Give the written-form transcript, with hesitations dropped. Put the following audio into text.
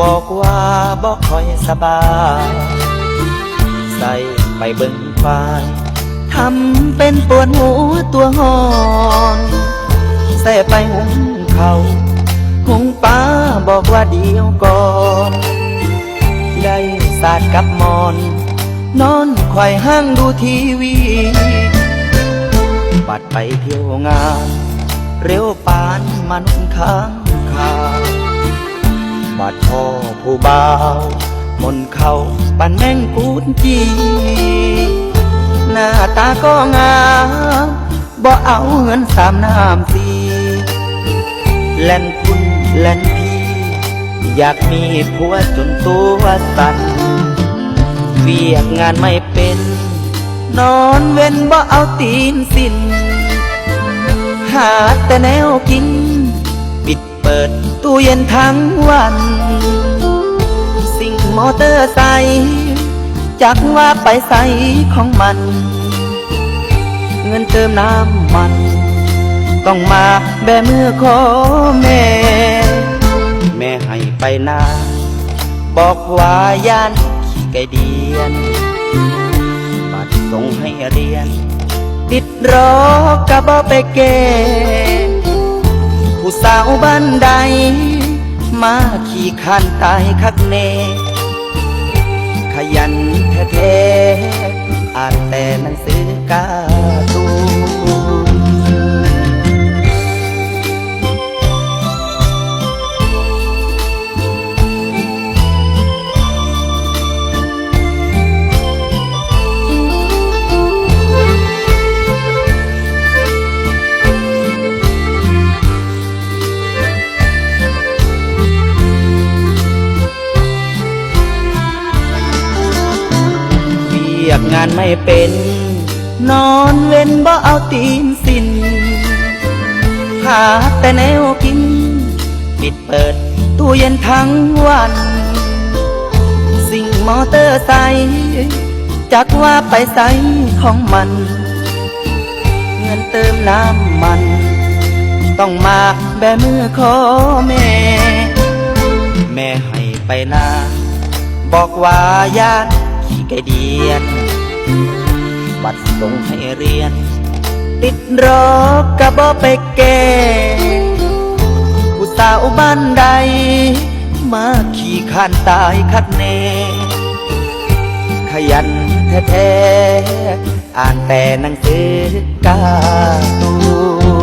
บอกว่าบอกคอยสบายใส่ไปเบิ่งควายทำเป็นปวดหัวตัวหอนใส่ไปหุงเขาหุงป้าบอกว่าเดียวก่อนได้สาดกับมอนนอนไขว่ห้างดูทีวีบัดไปเที่ยวงานเร็วปานมันค้างคาบัดพ่อผู้บ่าวมนเขาปันแมงกูดจีหน้าตาก็งามบ่เอาเงินสามน้ำสีแล่นคุณแล่นพี่อยากมีผัวจนตัวสั่นเวียกงานไม่เป็นนอนเว้นบ่เอาตีนสิ้นหาแต่แนวกินปิดเปิดตู้เย็นทั้งวันสิ่งมอเตอร์ไซค์จักว่าไปใส่ของมันเงินเติมน้ำมันต้องมาแบมือขอแม่แม่ให้ไปนาบอกว่าย่านขี้ไก่เดียนบัดส่งให้เรียนติดรอกะบ่ไปเกผู้สาวบ้านใดมาขี้คันตายคักเนขยันแท้ๆอ่านแต่หนังสือการ์ตูนเรียกงานไม่เป็นนอนเว้นบ่เอาตีนสิ้นหาแต่แนวกินปิดเปิดตู้เย็นทั้งวันสิ่งมอเตอร์ไซค์จักว่าไปใส่ของมันเงินเติมน้ำมันต้องมาแบมือขอแม่แม่ให้ไปนาบอกว่าย่านไก่เดียนบัดส่งให้เรียนติดรอกกะบ่ไปแก่ผู้สาวบ้านใดมาขี้คานตายคัดเนขยันแท้ๆอ่านแต่หนังสือการ์ตูน